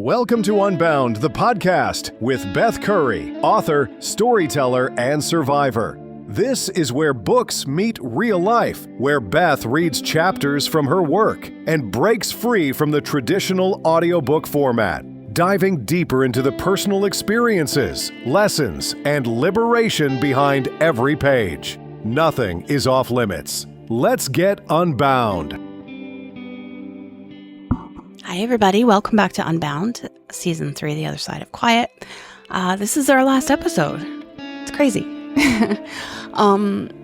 Welcome to Unbound, the podcast with Beth Curry, author, storyteller, and survivor. This is where books meet real life, where Beth reads chapters from her work and breaks free from the traditional audiobook format, diving deeper into the personal experiences, lessons, and liberation behind every page. Nothing is off limits. Let's get unbound. Hi, everybody. Welcome back to Unbound, Season 3, The Other Side of Quiet. This is our last episode. It's crazy.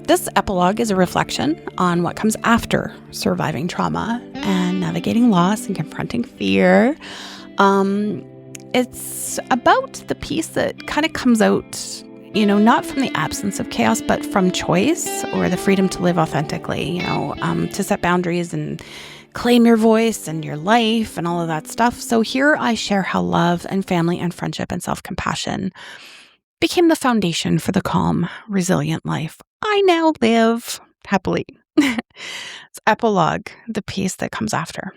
This epilogue is a reflection on what comes after surviving trauma and navigating loss and confronting fear. It's about the piece that kind of comes out, not from the absence of chaos, but from choice or the freedom to live authentically, to set boundaries and claim your voice and your life and all of that stuff. So here I share how love and family and friendship and self-compassion became the foundation for the calm, resilient life I now live happily. It's Epilogue, the piece that comes after.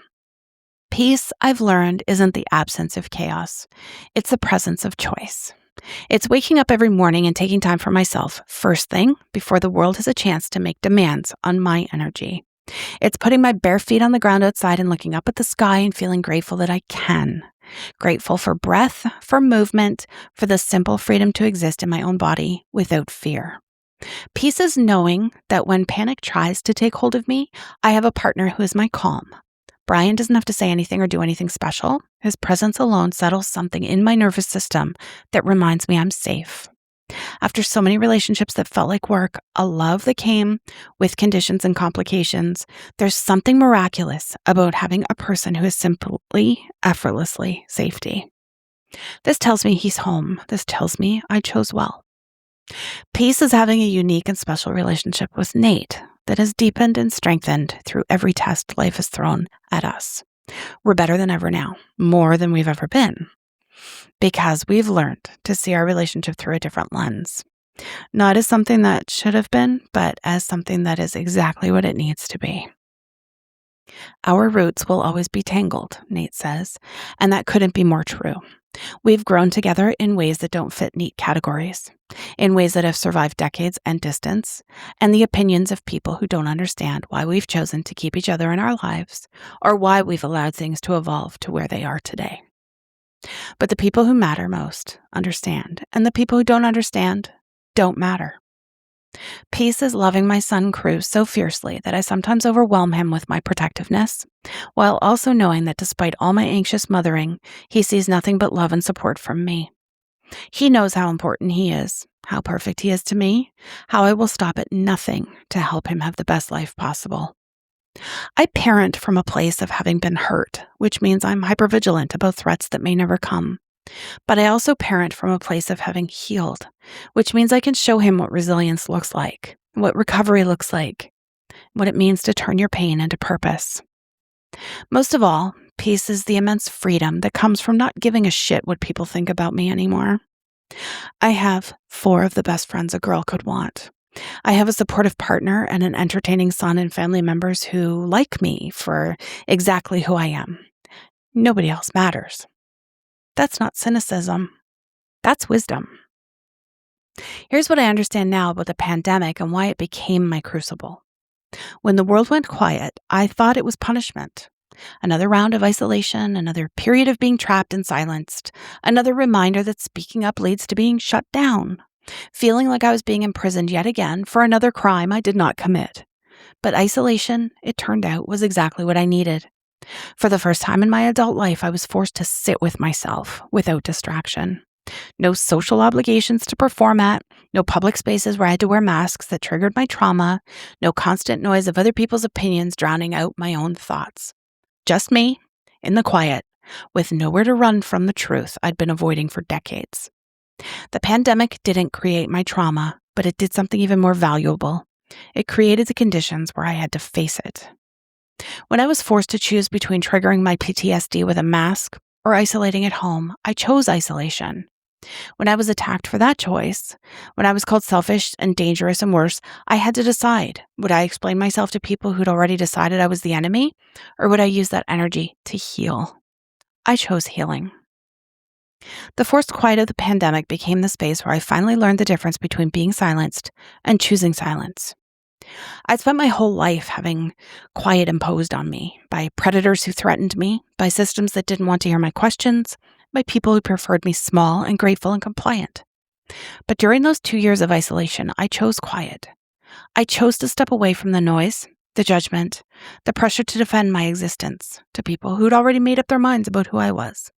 Peace, I've learned, isn't the absence of chaos. It's the presence of choice. It's waking up every morning and taking time for myself, first thing, before the world has a chance to make demands on my energy. It's putting my bare feet on the ground outside and looking up at the sky and feeling grateful that I can. Grateful for breath, for movement, for the simple freedom to exist in my own body without fear. Peace is knowing that when panic tries to take hold of me, I have a partner who is my calm. Brian doesn't have to say anything or do anything special. His presence alone settles something in my nervous system that reminds me I'm safe. After so many relationships that felt like work, a love that came with conditions and complications, there's something miraculous about having a person who is simply, effortlessly safety. This tells me he's home. This tells me I chose well. Peace is having a unique and special relationship with Nate that has deepened and strengthened through every test life has thrown at us. We're better than ever now, more than we've ever been. Because we've learned to see our relationship through a different lens. Not as something that should have been, but as something that is exactly what it needs to be. Our roots will always be tangled, Nate says, and that couldn't be more true. We've grown together in ways that don't fit neat categories, in ways that have survived decades and distance, and the opinions of people who don't understand why we've chosen to keep each other in our lives, or why we've allowed things to evolve to where they are today. But the people who matter most understand, and the people who don't understand don't matter. Peace is loving my son Cruz so fiercely that I sometimes overwhelm him with my protectiveness, while also knowing that despite all my anxious mothering, he sees nothing but love and support from me. He knows how important he is, how perfect he is to me, how I will stop at nothing to help him have the best life possible. I parent from a place of having been hurt, which means I'm hypervigilant about threats that may never come. But I also parent from a place of having healed, which means I can show him what resilience looks like, what recovery looks like, what it means to turn your pain into purpose. Most of all, peace is the immense freedom that comes from not giving a shit what people think about me anymore. I have 4 of the best friends a girl could want. I have a supportive partner and an entertaining son and family members who like me for exactly who I am. Nobody else matters. That's not cynicism. That's wisdom. Here's what I understand now about the pandemic and why it became my crucible. When the world went quiet, I thought it was punishment. Another round of isolation, another period of being trapped and silenced, another reminder that speaking up leads to being shut down. Feeling like I was being imprisoned yet again for another crime I did not commit. But isolation, it turned out, was exactly what I needed. For the first time in my adult life, I was forced to sit with myself without distraction. No social obligations to perform at, no public spaces where I had to wear masks that triggered my trauma, no constant noise of other people's opinions drowning out my own thoughts. Just me, in the quiet, with nowhere to run from the truth I'd been avoiding for decades. The pandemic didn't create my trauma, but it did something even more valuable. It created the conditions where I had to face it. When I was forced to choose between triggering my PTSD with a mask or isolating at home, I chose isolation. When I was attacked for that choice, when I was called selfish and dangerous and worse, I had to decide, would I explain myself to people who'd already decided I was the enemy, or would I use that energy to heal? I chose healing. The forced quiet of the pandemic became the space where I finally learned the difference between being silenced and choosing silence. I'd spent my whole life having quiet imposed on me by predators who threatened me, by systems that didn't want to hear my questions, by people who preferred me small and grateful and compliant. But during those 2 years of isolation, I chose quiet. I chose to step away from the noise, the judgment, the pressure to defend my existence to people who'd already made up their minds about who I was.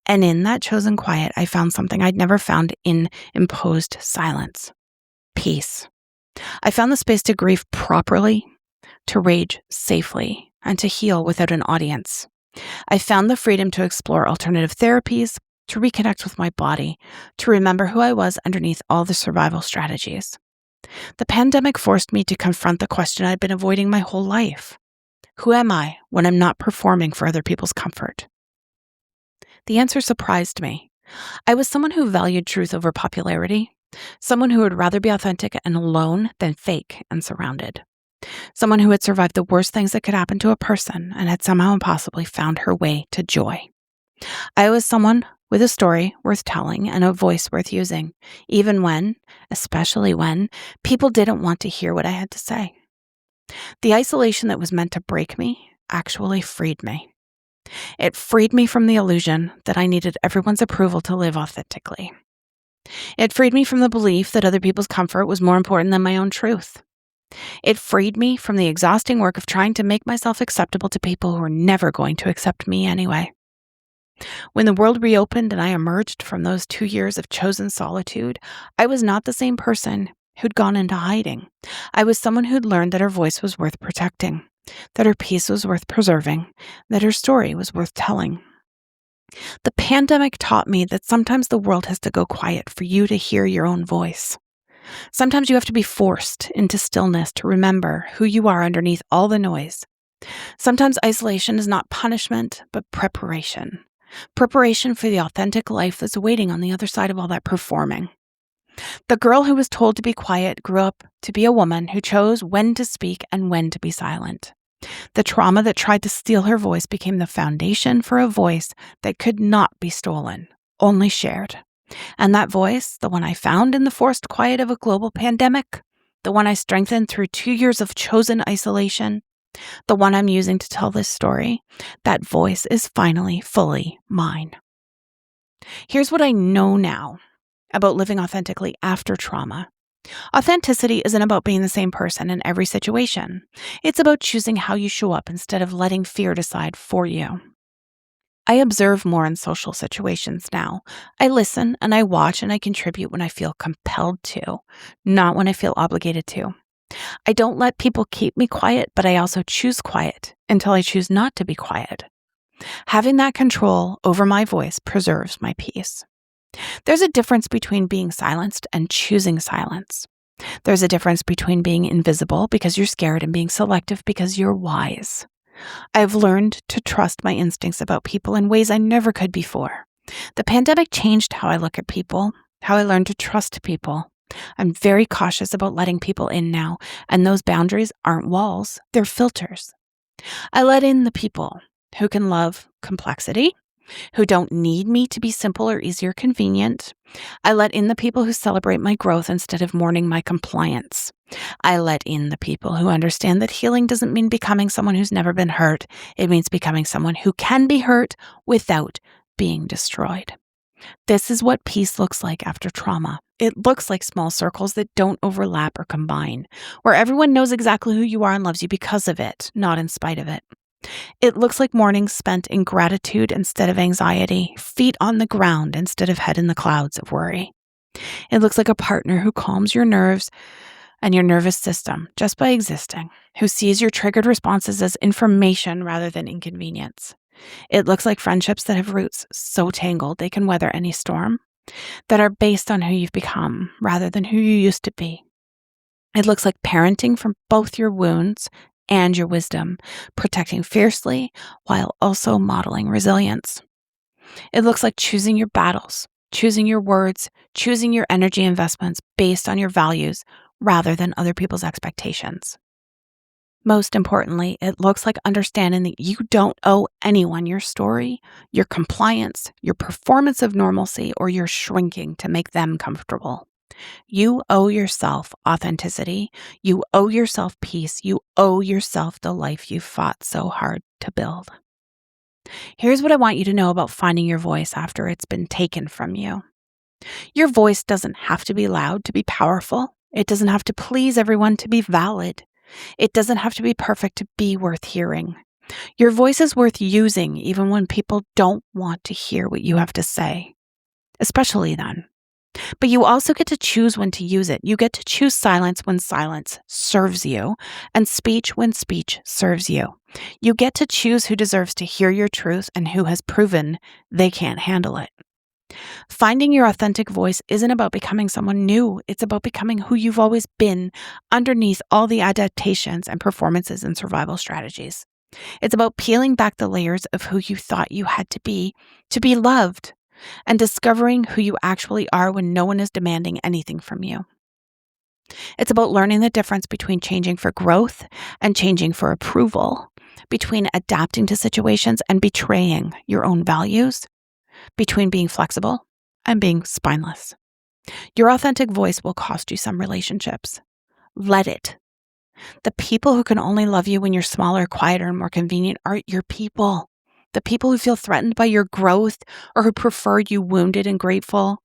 And in that chosen quiet, I found something I'd never found in imposed silence: peace. I found the space to grieve properly, to rage safely, and to heal without an audience. I found the freedom to explore alternative therapies, to reconnect with my body, to remember who I was underneath all the survival strategies. The pandemic forced me to confront the question I'd been avoiding my whole life. Who am I when I'm not performing for other people's comfort? The answer surprised me. I was someone who valued truth over popularity, someone who would rather be authentic and alone than fake and surrounded, someone who had survived the worst things that could happen to a person and had somehow impossibly found her way to joy. I was someone with a story worth telling and a voice worth using, even when, especially when, people didn't want to hear what I had to say. The isolation that was meant to break me actually freed me. It freed me from the illusion that I needed everyone's approval to live authentically. It freed me from the belief that other people's comfort was more important than my own truth. It freed me from the exhausting work of trying to make myself acceptable to people who were never going to accept me anyway. When the world reopened and I emerged from those 2 years of chosen solitude, I was not the same person who'd gone into hiding. I was someone who'd learned that her voice was worth protecting, that her peace was worth preserving, that her story was worth telling. The pandemic taught me that sometimes the world has to go quiet for you to hear your own voice. Sometimes you have to be forced into stillness to remember who you are underneath all the noise. Sometimes isolation is not punishment, but preparation. Preparation for the authentic life that's waiting on the other side of all that performing. The girl who was told to be quiet grew up to be a woman who chose when to speak and when to be silent. The trauma that tried to steal her voice became the foundation for a voice that could not be stolen, only shared. And that voice, the one I found in the forced quiet of a global pandemic, the one I strengthened through 2 years of chosen isolation, the one I'm using to tell this story, that voice is finally fully mine. Here's what I know now about living authentically after trauma. Authenticity isn't about being the same person in every situation. It's about choosing how you show up instead of letting fear decide for you. I observe more in social situations now. I listen and I watch and I contribute when I feel compelled to, not when I feel obligated to. I don't let people keep me quiet, but I also choose quiet until I choose not to be quiet. Having that control over my voice preserves my peace. There's a difference between being silenced and choosing silence. There's a difference between being invisible because you're scared and being selective because you're wise. I've learned to trust my instincts about people in ways I never could before. The pandemic changed how I look at people, how I learn to trust people. I'm very cautious about letting people in now, and those boundaries aren't walls, they're filters. I let in the people who can love complexity, who don't need me to be simple or easy or convenient. I let in the people who celebrate my growth instead of mourning my compliance. I let in the people who understand that healing doesn't mean becoming someone who's never been hurt. It means becoming someone who can be hurt without being destroyed. This is what peace looks like after trauma. It looks like small circles that don't overlap or combine, where everyone knows exactly who you are and loves you because of it, not in spite of it. It looks like mornings spent in gratitude instead of anxiety, feet on the ground instead of head in the clouds of worry. It looks like a partner who calms your nerves and your nervous system just by existing, who sees your triggered responses as information rather than inconvenience. It looks like friendships that have roots so tangled they can weather any storm, that are based on who you've become rather than who you used to be. It looks like parenting from both your wounds and your wisdom, protecting fiercely while also modeling resilience. It looks like choosing your battles, choosing your words, choosing your energy investments based on your values rather than other people's expectations. Most importantly, it looks like understanding that you don't owe anyone your story, your compliance, your performance of normalcy, or your shrinking to make them comfortable. You owe yourself authenticity. You owe yourself peace. You owe yourself the life you fought so hard to build. Here's what I want you to know about finding your voice after it's been taken from you. Your voice doesn't have to be loud to be powerful. It doesn't have to please everyone to be valid. It doesn't have to be perfect to be worth hearing. Your voice is worth using even when people don't want to hear what you have to say, especially then. But you also get to choose when to use it. You get to choose silence when silence serves you, and speech when speech serves you. You get to choose who deserves to hear your truth and who has proven they can't handle it. Finding your authentic voice isn't about becoming someone new. It's about becoming who you've always been underneath all the adaptations and performances and survival strategies. It's about peeling back the layers of who you thought you had to be loved, and discovering who you actually are when no one is demanding anything from you. It's about learning the difference between changing for growth and changing for approval, between adapting to situations and betraying your own values, between being flexible and being spineless. Your authentic voice will cost you some relationships. Let it. The people who can only love you when you're smaller, quieter, and more convenient aren't your people. The people who feel threatened by your growth or who prefer you wounded and grateful,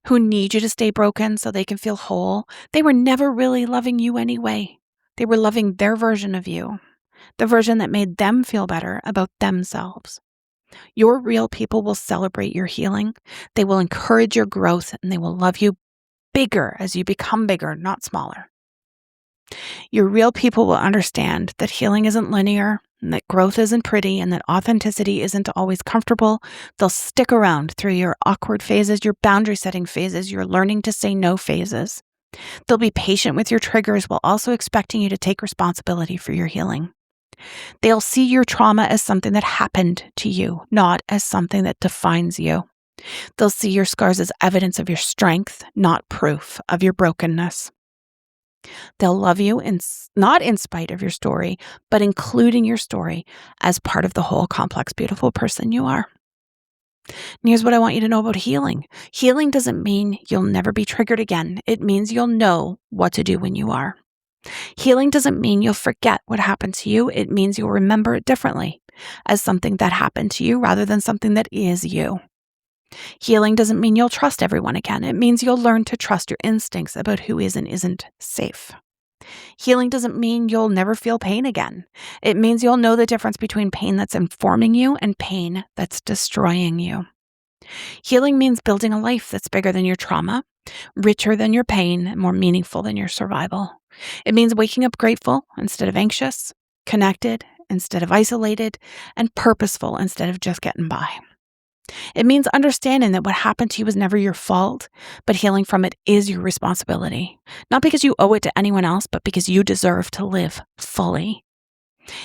who need you to stay broken so they can feel whole, they were never really loving you anyway. They were loving their version of you, the version that made them feel better about themselves. Your real people will celebrate your healing. They will encourage your growth, and they will love you bigger as you become bigger, not smaller. Your real people will understand that healing isn't linear, and that growth isn't pretty, and that authenticity isn't always comfortable. They'll stick around through your awkward phases, your boundary setting phases, your learning to say no phases. They'll be patient with your triggers while also expecting you to take responsibility for your healing. They'll see your trauma as something that happened to you, not as something that defines you. They'll see your scars as evidence of your strength, not proof of your brokenness. They'll love you not in spite of your story, but including your story as part of the whole complex, beautiful person you are. And here's what I want you to know about healing. Healing doesn't mean you'll never be triggered again. It means you'll know what to do when you are. Healing doesn't mean you'll forget what happened to you. It means you'll remember it differently, as something that happened to you rather than something that is you. Healing doesn't mean you'll trust everyone again. It means you'll learn to trust your instincts about who is and isn't safe. Healing doesn't mean you'll never feel pain again. It means you'll know the difference between pain that's informing you and pain that's destroying you. Healing means building a life that's bigger than your trauma, richer than your pain, and more meaningful than your survival. It means waking up grateful instead of anxious, connected instead of isolated, and purposeful instead of just getting by. It means understanding that what happened to you was never your fault, but healing from it is your responsibility. Not because you owe it to anyone else, but because you deserve to live fully.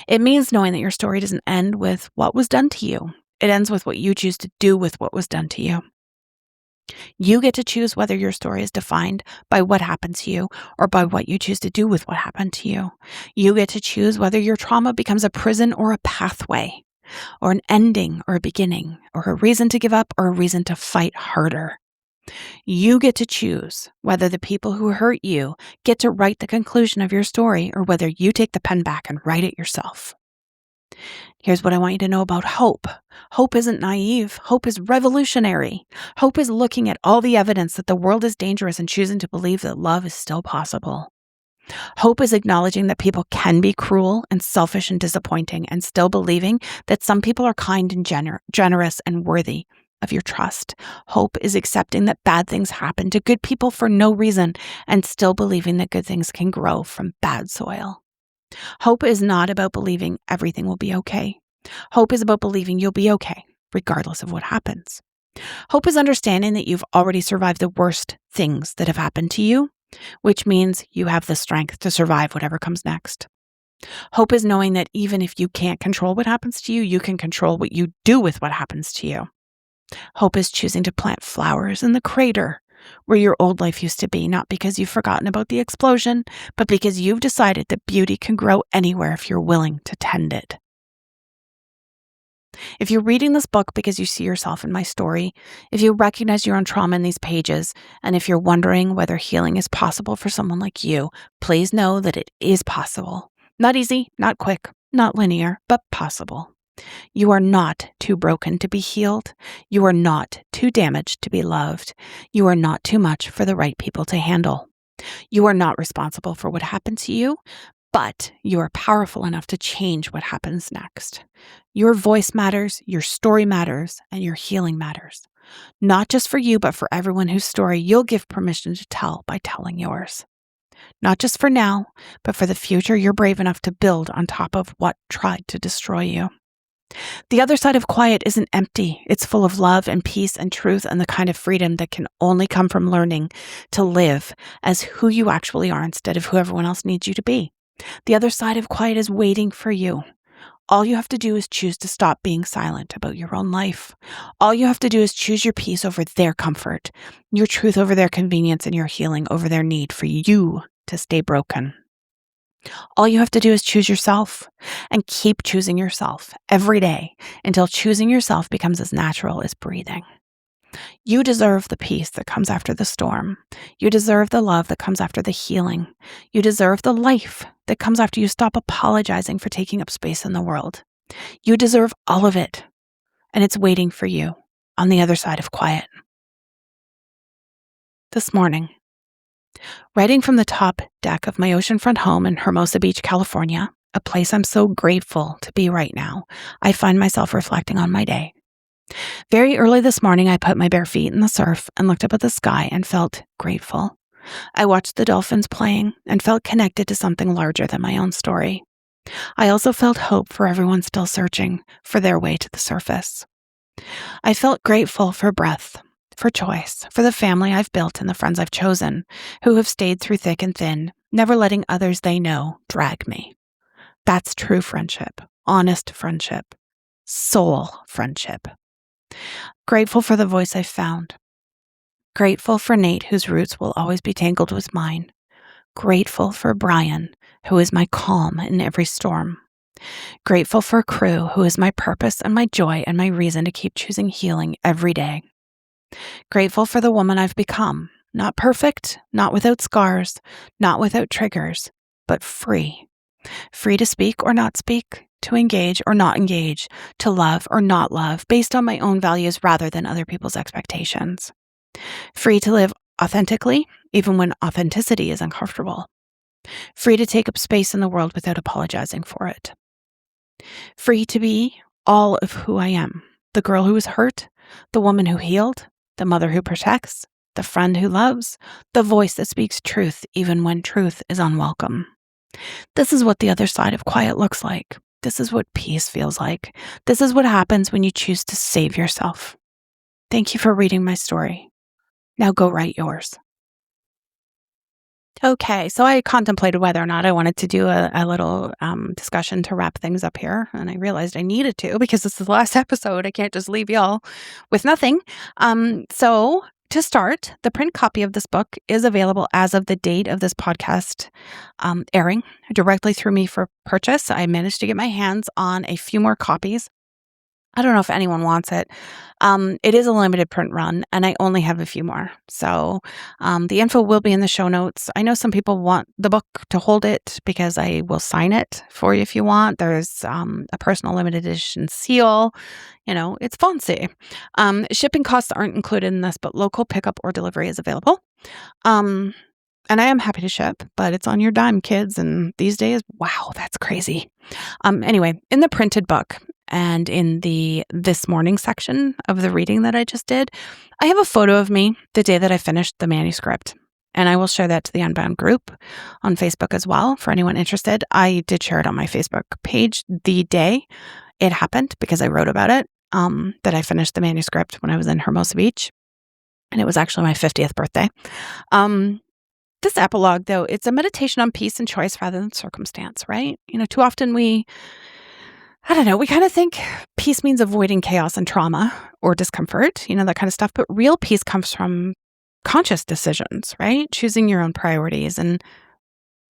It means knowing that your story doesn't end with what was done to you. It ends with what you choose to do with what was done to you. You get to choose whether your story is defined by what happened to you or by what you choose to do with what happened to you. You get to choose whether your trauma becomes a prison or a pathway, or an ending or a beginning, or a reason to give up or a reason to fight harder. You get to choose whether the people who hurt you get to write the conclusion of your story or whether you take the pen back and write it yourself. Here's what I want you to know about hope. Hope isn't naive. Hope is revolutionary. Hope is looking at all the evidence that the world is dangerous and choosing to believe that love is still possible. Hope is acknowledging that people can be cruel and selfish and disappointing and still believing that some people are kind and generous and worthy of your trust. Hope is accepting that bad things happen to good people for no reason and still believing that good things can grow from bad soil. Hope is not about believing everything will be okay. Hope is about believing you'll be okay, regardless of what happens. Hope is understanding that you've already survived the worst things that have happened to you, which means you have the strength to survive whatever comes next. Hope is knowing that even if you can't control what happens to you, you can control what you do with what happens to you. Hope is choosing to plant flowers in the crater where your old life used to be, not because you've forgotten about the explosion, but because you've decided that beauty can grow anywhere if you're willing to tend it. If you're reading this book because you see yourself in my story, if you recognize your own trauma in these pages, and if you're wondering whether healing is possible for someone like you, please know that it is possible. Not easy, not quick, not linear, but possible. You are not too broken to be healed. You are not too damaged to be loved. You are not too much for the right people to handle. You are not responsible for what happened to you, but you are powerful enough to change what happens next. Your voice matters, your story matters, and your healing matters. Not just for you, but for everyone whose story you'll give permission to tell by telling yours. Not just for now, but for the future you're brave enough to build on top of what tried to destroy you. The other side of quiet isn't empty. It's full of love and peace and truth and the kind of freedom that can only come from learning to live as who you actually are instead of who everyone else needs you to be. The other side of quiet is waiting for you. All you have to do is choose to stop being silent about your own life. All you have to do is choose your peace over their comfort, your truth over their convenience, and your healing over their need for you to stay broken. All you have to do is choose yourself and keep choosing yourself every day until choosing yourself becomes as natural as breathing. You deserve the peace that comes after the storm. You deserve the love that comes after the healing. You deserve the life that comes after you stop apologizing for taking up space in the world. You deserve all of it, and it's waiting for you on the other side of quiet. This morning, writing from the top deck of my oceanfront home in Hermosa Beach, California, a place I'm so grateful to be right now, I find myself reflecting on my day. Very early this morning, I put my bare feet in the surf and looked up at the sky and felt grateful. I watched the dolphins playing and felt connected to something larger than my own story. I also felt hope for everyone still searching for their way to the surface. I felt grateful for breath, for choice, for the family I've built and the friends I've chosen, who have stayed through thick and thin, never letting others they know drag me. That's true friendship, honest friendship, soul friendship. Grateful for the voice I've found. Grateful for Nate, whose roots will always be tangled with mine. Grateful for Brian, who is my calm in every storm. Grateful for Crew, who is my purpose and my joy and my reason to keep choosing healing every day. Grateful for the woman I've become. Not perfect, not without scars, not without triggers, but free. Free to speak or not speak, to engage or not engage, to love or not love, based on my own values rather than other people's expectations. Free to live authentically, even when authenticity is uncomfortable. Free to take up space in the world without apologizing for it. Free to be all of who I am. The girl who was hurt, the woman who healed, the mother who protects, the friend who loves, the voice that speaks truth even when truth is unwelcome. This is what the other side of quiet looks like. This is what peace feels like. This is what happens when you choose to save yourself. Thank you for reading my story. Now go write yours. Okay, so I contemplated whether or not I wanted to do a little discussion to wrap things up here, and I realized I needed to because this is the last episode. I can't just leave y'all with nothing. So to start, the print copy of this book is available as of the date of this podcast airing directly through me for purchase. I managed to get my hands on a few more copies. I don't know if anyone wants it. It is a limited print run, and I only have a few more. So the info will be in the show notes. I know some people want the book to hold it because I will sign it for you if you want. There's a personal limited edition seal. You know, it's fancy. Shipping costs aren't included in this, but local pickup or delivery is available. And I am happy to ship, but it's on your dime, kids. And these days, wow, that's crazy. Anyway, in the printed book, and in the This Morning section of the reading that I just did, I have a photo of me the day that I finished the manuscript. And I will share that to the Unbound group on Facebook as well for anyone interested. I did share it on my Facebook page the day it happened because I wrote about it, that I finished the manuscript when I was in Hermosa Beach. And it was actually my 50th birthday. This epilogue, though, it's a meditation on peace and choice rather than circumstance, right? You know, too often we kind of think peace means avoiding chaos and trauma or discomfort, you know, that kind of stuff. But real peace comes from conscious decisions, right? Choosing your own priorities and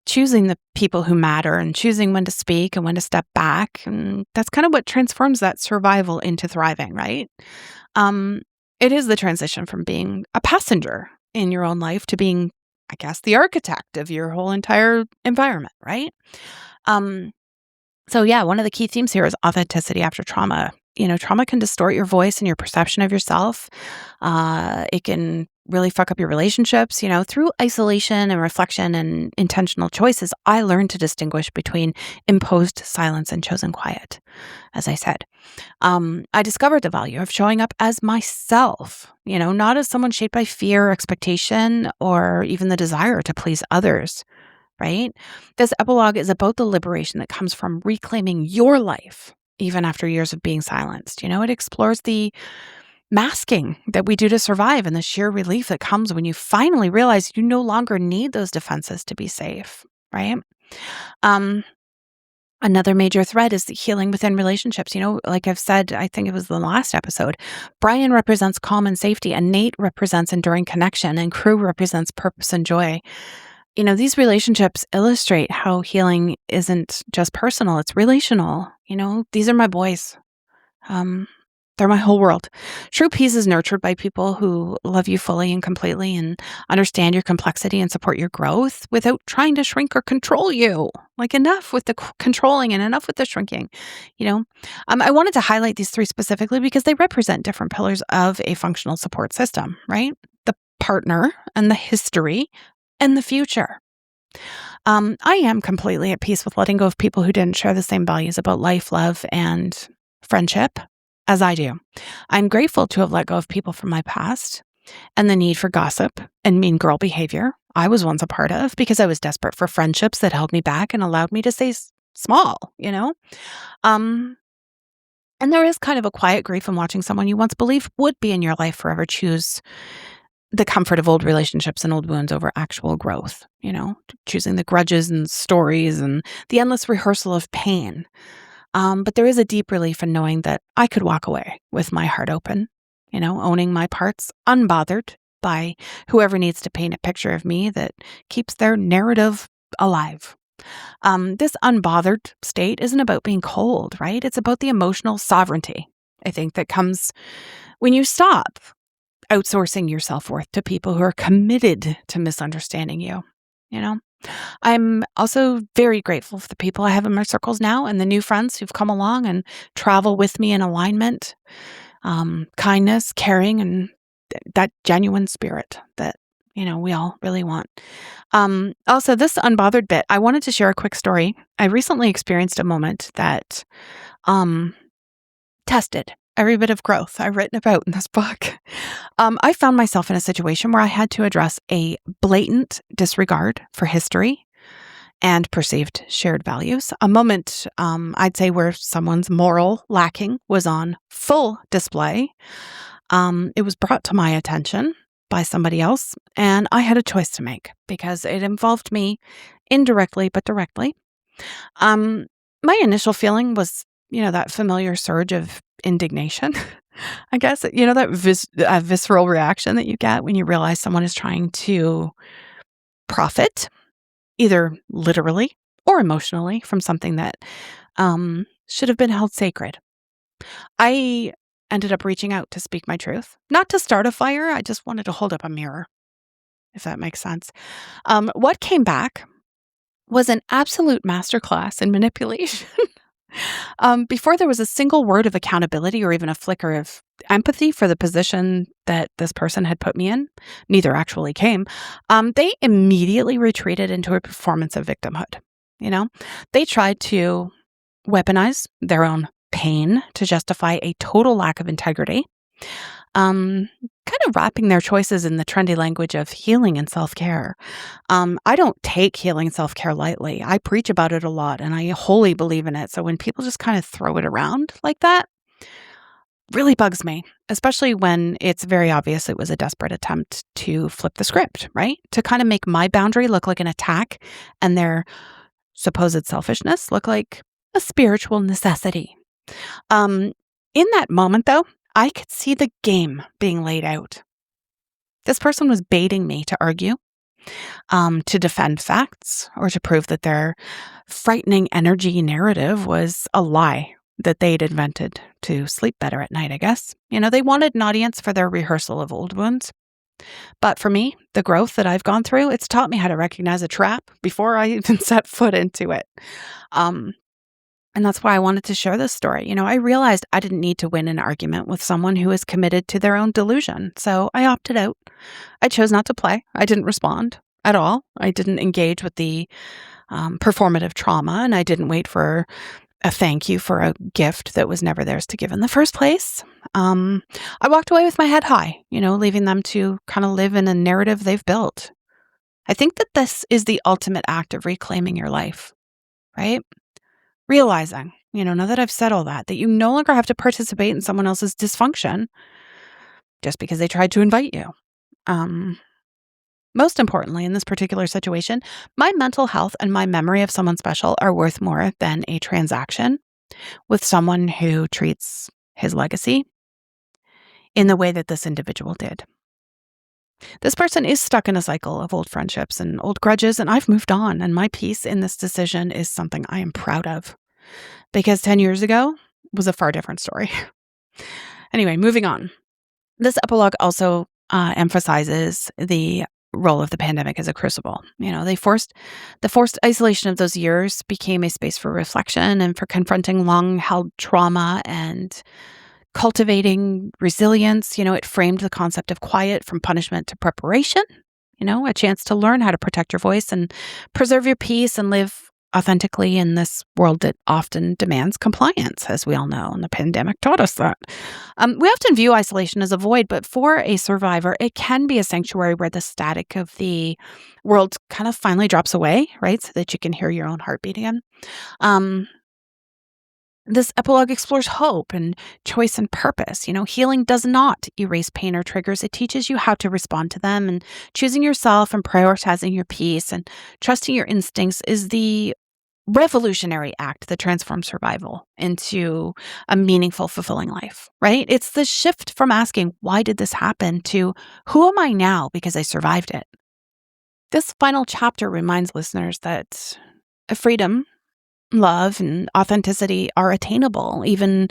choosing the people who matter and choosing when to speak and when to step back. And that's kind of what transforms that survival into thriving, right? Um, it is the transition from being a passenger in your own life to being, I guess, the architect of your whole entire environment, right? Um, so yeah, one of the key themes here is authenticity after trauma. Trauma can distort your voice and your perception of yourself. It can really fuck up your relationships. Through isolation and reflection and intentional choices, I learned to distinguish between imposed silence and chosen quiet, as I said. I discovered the value of showing up as myself, not as someone shaped by fear, expectation, or even the desire to please others. Right? This epilogue is about the liberation that comes from reclaiming your life, even after years of being silenced. It explores the masking that we do to survive and the sheer relief that comes when you finally realize you no longer need those defenses to be safe, right? Another major thread is the healing within relationships. Like I've said, I think it was the last episode, Brian represents calm and safety, and Nate represents enduring connection, and Crew represents purpose and joy. These relationships illustrate how healing isn't just personal, it's relational. These are my boys. They're my whole world. True peace is nurtured by people who love you fully and completely and understand your complexity and support your growth without trying to shrink or control you. Like, enough with the controlling and enough with the shrinking. I wanted to highlight these three specifically because they represent different pillars of a functional support system, right? The partner and the history and the future. I am completely at peace with letting go of people who didn't share the same values about life, love, and friendship as I do. I'm grateful to have let go of people from my past and the need for gossip and mean girl behavior I was once a part of because I was desperate for friendships that held me back and allowed me to stay small, And there is kind of a quiet grief in watching someone you once believed would be in your life forever choose the comfort of old relationships and old wounds over actual growth, choosing the grudges and stories and the endless rehearsal of pain. But there is a deep relief in knowing that I could walk away with my heart open, owning my parts, unbothered by whoever needs to paint a picture of me that keeps their narrative alive. This unbothered state isn't about being cold, right? It's about the emotional sovereignty, I think, that comes when you stop outsourcing your self-worth to people who are committed to misunderstanding you. I'm also very grateful for the people I have in my circles now and the new friends who've come along and travel with me in alignment, kindness, caring, and that genuine spirit that, we all really want. Also, this unbothered bit, I wanted to share a quick story. I recently experienced a moment that tested every bit of growth I've written about in this book. I found myself in a situation where I had to address a blatant disregard for history and perceived shared values. A moment, I'd say, where someone's moral lacking was on full display. It was brought to my attention by somebody else, and I had a choice to make because it involved me indirectly but directly. My initial feeling was, that familiar surge of indignation, I guess, that visceral reaction that you get when you realize someone is trying to profit, either literally or emotionally, from something that should have been held sacred. I ended up reaching out to speak my truth, not to start a fire. I just wanted to hold up a mirror, if that makes sense. What came back was an absolute masterclass in manipulation. Before there was a single word of accountability or even a flicker of empathy for the position that this person had put me in, neither actually came, they immediately retreated into a performance of victimhood. They tried to weaponize their own pain to justify a total lack of integrity, kind of wrapping their choices in the trendy language of healing and self-care. I don't take healing and self-care lightly. I preach about it a lot and I wholly believe in it. So when people just kind of throw it around like that, really bugs me, especially when it's very obvious it was a desperate attempt to flip the script, right? To kind of make my boundary look like an attack and their supposed selfishness look like a spiritual necessity. In that moment, though, I could see the game being laid out. This person was baiting me to argue, to defend facts, or to prove that their frightening energy narrative was a lie that they'd invented to sleep better at night, I guess. They wanted an audience for their rehearsal of old wounds. But for me, the growth that I've gone through, it's taught me how to recognize a trap before I even set foot into it. And that's why I wanted to share this story. I realized I didn't need to win an argument with someone who is committed to their own delusion. So I opted out. I chose not to play. I didn't respond at all. I didn't engage with the performative trauma, and I didn't wait for a thank you for a gift that was never theirs to give in the first place. I walked away with my head high, leaving them to kind of live in a narrative they've built. I think that this is the ultimate act of reclaiming your life, right? Realizing, now that I've said all that you no longer have to participate in someone else's dysfunction just because they tried to invite you. Most importantly, in this particular situation, my mental health and my memory of someone special are worth more than a transaction with someone who treats his legacy in the way that this individual did. This person is stuck in a cycle of old friendships and old grudges, and I've moved on, and my piece in this decision is something I am proud of, because 10 years ago was a far different story. Anyway, moving on. This epilogue also emphasizes the role of the pandemic as a crucible. The forced isolation of those years became a space for reflection and for confronting long-held trauma and cultivating resilience. It framed the concept of quiet from punishment to preparation, a chance to learn how to protect your voice and preserve your peace and live authentically in this world that often demands compliance, as we all know, and the pandemic taught us that. We often view isolation as a void, but for a survivor, it can be a sanctuary where the static of the world kind of finally drops away, right? So that you can hear your own heartbeat again. This epilogue explores hope and choice and purpose. Healing does not erase pain or triggers. It teaches you how to respond to them, and choosing yourself and prioritizing your peace and trusting your instincts is the revolutionary act that transforms survival into a meaningful, fulfilling life, right? It's the shift from asking, why did this happen, to who am I now because I survived it? This final chapter reminds listeners that freedom, love, and authenticity are attainable even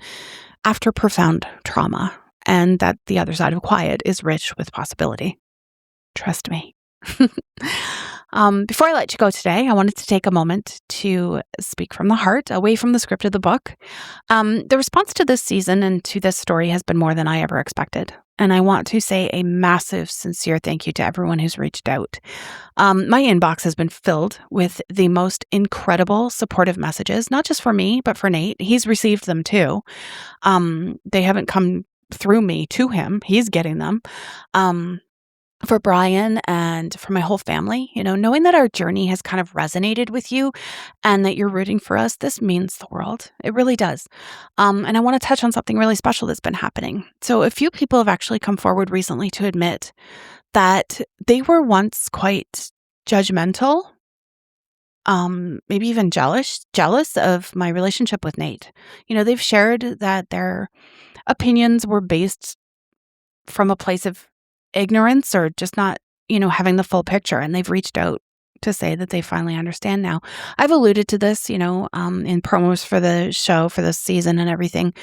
after profound trauma, and that the other side of quiet is rich with possibility. Trust me. Before I let you go today, I wanted to take a moment to speak from the heart, away from the script of the book. The response to this season and to this story has been more than I ever expected. And I want to say a massive, sincere thank you to everyone who's reached out. My inbox has been filled with the most incredible supportive messages, not just for me, but for Nate. He's received them too. They haven't come through me to him. He's getting them. For Brian and for my whole family, knowing that our journey has kind of resonated with you and that you're rooting for us, this means the world. It really does. And I want to touch on something really special that's been happening. So a few people have actually come forward recently to admit that they were once quite judgmental, maybe even jealous of my relationship with Nate. They've shared that their opinions were based from a place of ignorance or just not, having the full picture. And they've reached out to say that they finally understand now. I've alluded to this, in promos for the show for this season and everything,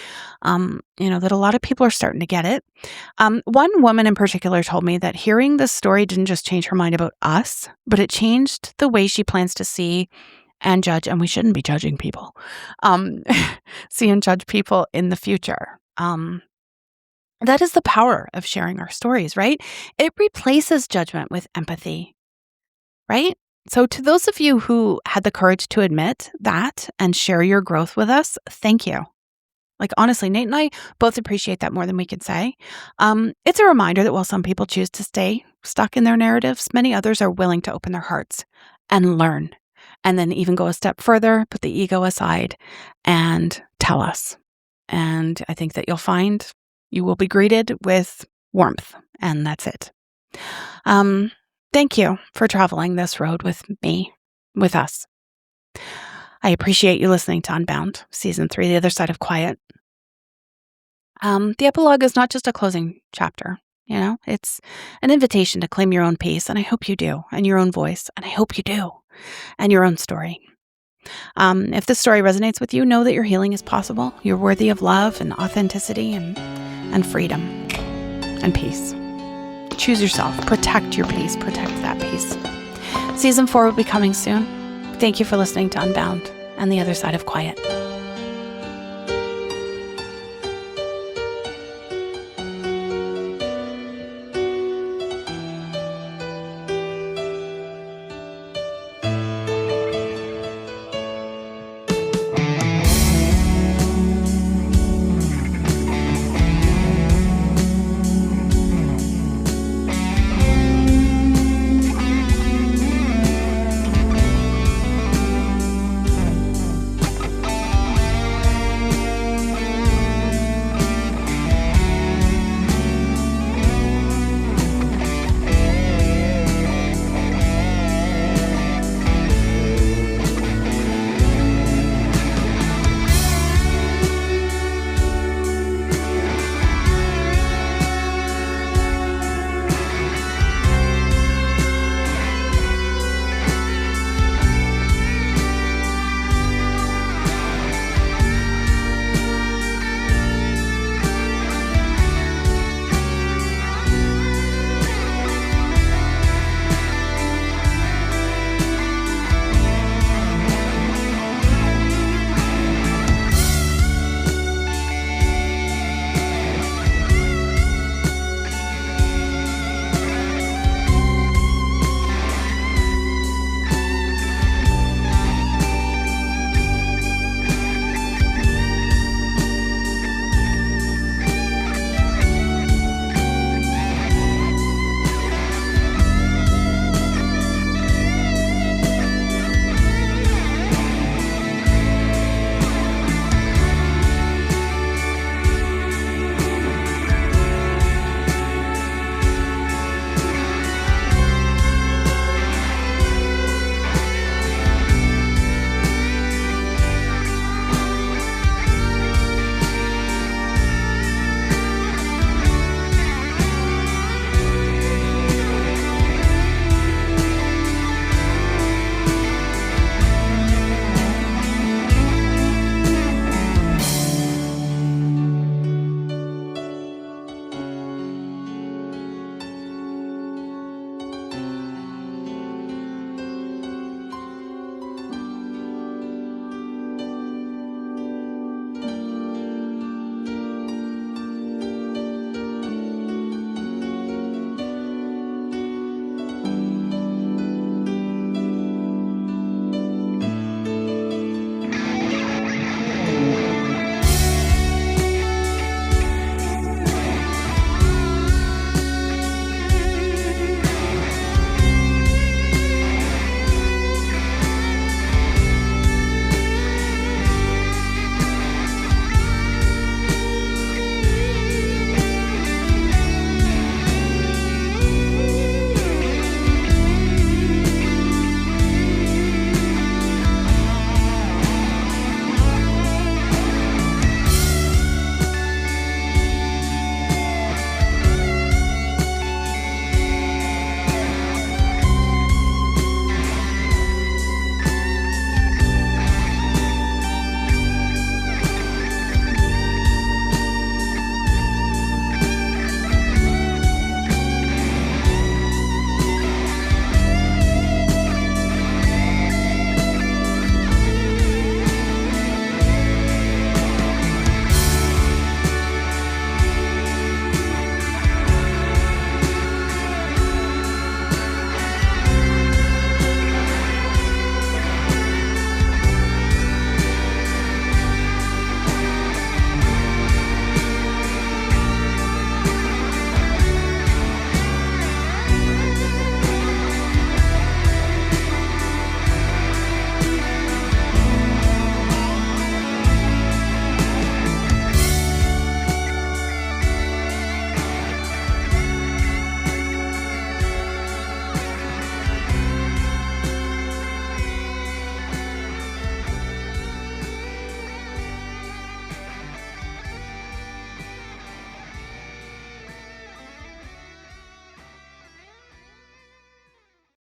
that a lot of people are starting to get it. One woman in particular told me that hearing this story didn't just change her mind about us, but it changed the way she plans to see and judge, and we shouldn't be judging people, see and judge people in the future. That is the power of sharing our stories, right? It replaces judgment with empathy, right? So to those of you who had the courage to admit that and share your growth with us, thank you. Like, honestly, Nate and I both appreciate that more than we could say. It's a reminder that while some people choose to stay stuck in their narratives, many others are willing to open their hearts and learn, and then even go a step further, put the ego aside, and tell us. And I think that you'll find you will be greeted with warmth, and that's it. Thank you for traveling this road with me, with us. I appreciate you listening to Unbound, Season 3, The Other Side of Quiet. The epilogue is not just a closing chapter. It's an invitation to claim your own peace, and I hope you do, and your own voice, and I hope you do, and your own story. If this story resonates with you, know that your healing is possible. You're worthy of love and authenticity and freedom and peace. Choose yourself. Protect your peace. Protect that peace. Season 4 will be coming soon. Thank you for listening to Unbound and the Other Side of Quiet.